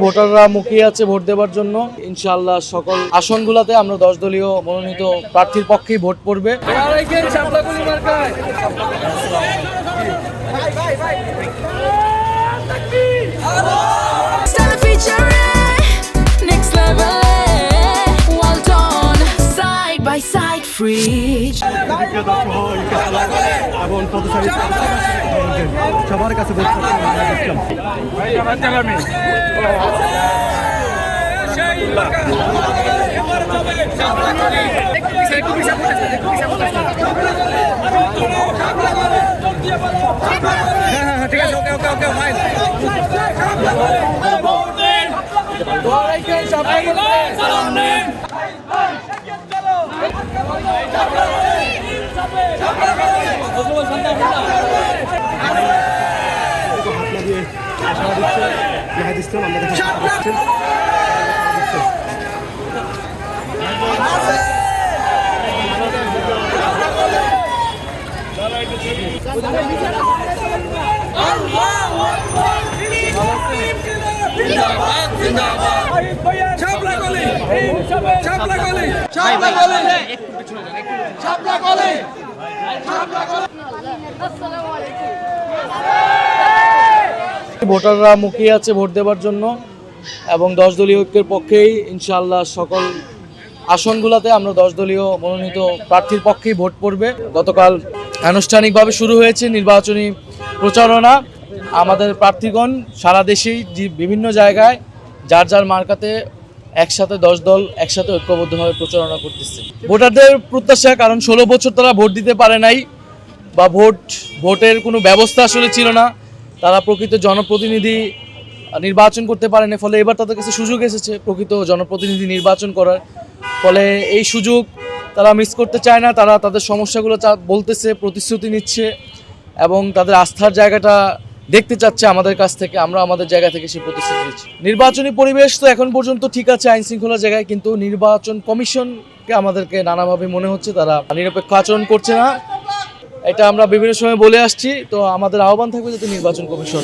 ভোটাররা মুখিয়ে আছে ভোট দেওয়ার জন্য। ইনশাআল্লাহ সকল আসনগুলোতে আমরা 10 দলীয় মনোনীত প্রার্থীর পক্ষেই ভোট পড়বে। সবার কাছে ভোটাররা মুখিয়ে আছে ভোট দেওয়ার জন্য এবং 10 দলীয় ঐক্যের পক্ষেই ইনশাআল্লাহ সকল আসনগুলোতে আমরা 10 দলীয় মনোনীত প্রার্থীর পক্ষেই ভোট পড়বে। গতকাল আনুষ্ঠানিকভাবে শুরু হয়েছে নির্বাচনী প্রচারণা। আমাদের প্রার্থীগণ সারা দেশেই বিভিন্ন জায়গায় যার যার মার্কাতে একসাথে 10 দল একসাথে ঐক্যবদ্ধভাবে প্রচারণা করতেছে। ভোটারদের প্রত্যাশা, কারণ 16 বছর তারা ভোট দিতে পারে নাই বা ভোটের কোনো ব্যবস্থা আসলে ছিল না, তারা প্রকৃত জনপ্রতিনিধি নির্বাচন করতে পারেনি। ফলে এবার তাদের কাছে সুযোগ এসেছে প্রকৃত জনপ্রতিনিধি নির্বাচন করার। ফলে এই সুযোগ তারা মিস করতে চায় না। তারা তাদের সমস্যাগুলো বলতেছে, প্রতিশ্রুতি নিচ্ছে এবং তাদের আস্থার জায়গাটা দেখতে চাচ্ছে আমাদের কাছ থেকে। আমরা আমাদের জায়গা থেকে সেই প্রতিশ্রুতি দিচ্ছি। নির্বাচনী পরিবেশ তো এখন পর্যন্ত ঠিক আছে আইন শৃঙ্খলার জায়গায়, কিন্তু নির্বাচন কমিশনকে আমাদেরকে নানাভাবে মনে হচ্ছে তারা নিরপেক্ষ আচরণ করছে না। এটা আমরা বিভিন্ন সময় বলে আসছি। তো আমাদের আহ্বান থাকবে যাতে নির্বাচন কমিশন